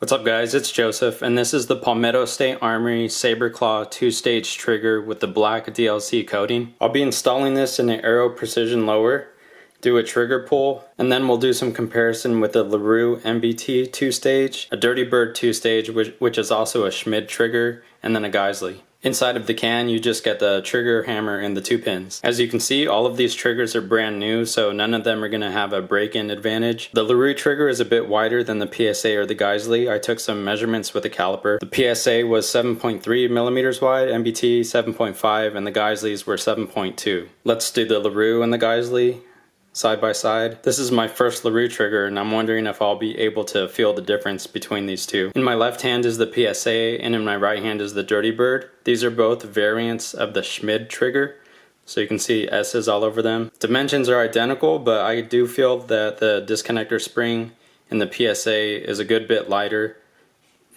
What's up guys, it's Joseph, and this is the Palmetto State Armory Sabre Claw 2-stage trigger with the black DLC coating. I'll be installing this in an Arrow Precision Lower, do a trigger pull, and then we'll do some comparison with the Larue MBT 2-stage, a Dirty Bird 2-stage, which is also a Schmid trigger, and then a Geissele. Inside of the can, you just get the trigger hammer and the 2 pins. As you can see, all of these triggers are brand new, so none of them are going to have a break-in advantage. The Larue trigger is a bit wider than the PSA or the Geissele. I took some measurements with a caliper. The PSA was 7.3 millimeters wide, MBT 7.5, and the Geissele's were 7.2. Let's do the Larue and the Geissele side by side. This is my first Larue trigger, and I'm wondering if I'll be able to feel the difference between these two. In my left hand is the PSA, and in my right hand is the Dirty Bird. These are both variants of the Schmid trigger, so you can see S's all over them. Dimensions are identical, but I do feel that the disconnector spring in the PSA is a good bit lighter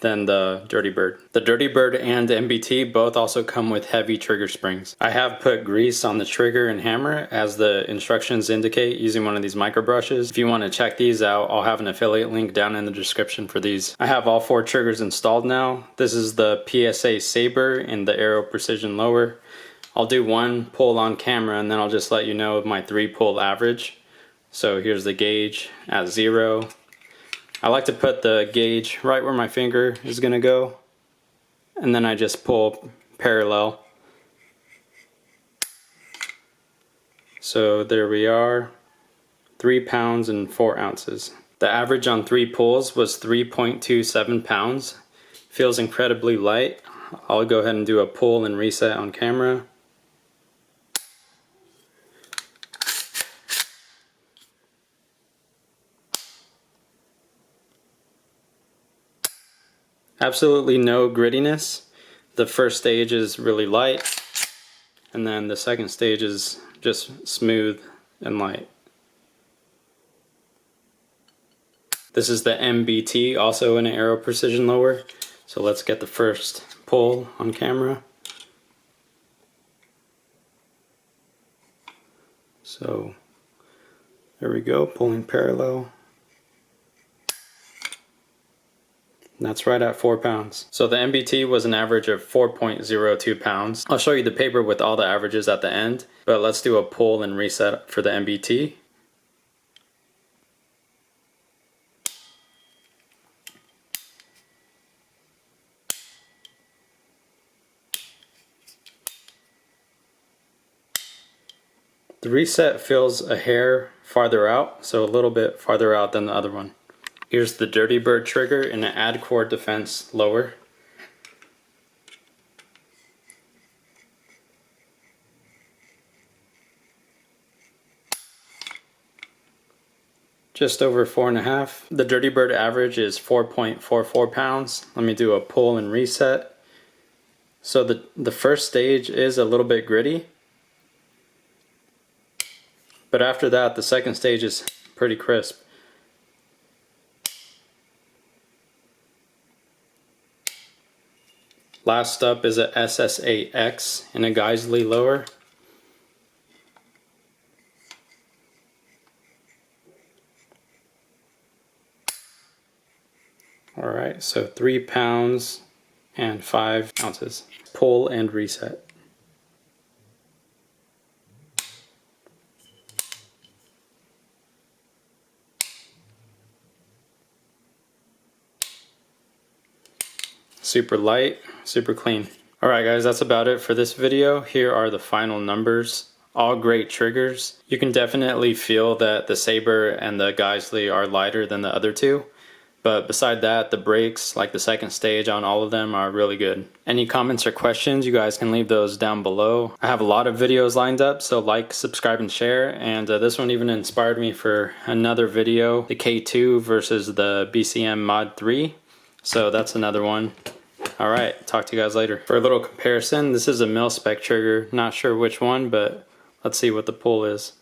than the Dirty Bird. The Dirty Bird and MBT both also come with heavy trigger springs. I have put grease on the trigger and hammer as the instructions indicate using one of these micro brushes. If you want to check these out, I'll have an affiliate link down in the description for these. I have all 4 triggers installed now. This is the PSA Sabre and the Arrow Precision Lower. I'll do 1 pull on camera and then I'll just let you know my 3 pull average. So here's the gauge at 0. I like to put the gauge right where my finger is going to go, and then I just pull parallel. So there we are, 3 pounds and 4 ounces. The average on 3 pulls was 3.27 pounds. Feels incredibly light. I'll go ahead and do a pull and reset on camera. Absolutely no grittiness. The first stage is really light, and then the second stage is just smooth and light. This is the MBT, also in an Arrow Precision Lower. So let's get the first pull on camera. So there we go, pulling parallel. And that's right at 4 pounds. So the MBT was an average of 4.02 pounds. I'll show you the paper with all the averages at the end, but let's do a pull and reset for the MBT. The reset feels a hair farther out, so a little bit farther out than the other one. Here's the Dirty Bird trigger in an Ad Core Defense Lower. Just over 4.5. The Dirty Bird average is 4.44 pounds. Let me do a pull and reset. So the first stage is a little bit gritty, but after that the second stage is pretty crisp. Last up is a SSA-X in a Geissele Lower. Alright, so 3 pounds and 5 ounces. Pull and reset. Super light, super clean. Alright guys, that's about it for this video. Here are the final numbers. All great triggers. You can definitely feel that the Sabre and the Geissele are lighter than the other two. But beside that, the brakes, like the second stage on all of them, are really good. Any comments or questions, you guys can leave those down below. I have a lot of videos lined up, so like, subscribe, and share. And this one even inspired me for another video, the K2 versus the BCM Mod 3. So that's another one. Alright, talk to you guys later. For a little comparison, this is a mil-spec trigger. Not sure which one, but let's see what the pull is.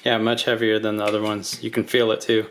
Yeah, much heavier than the other ones. You can feel it too.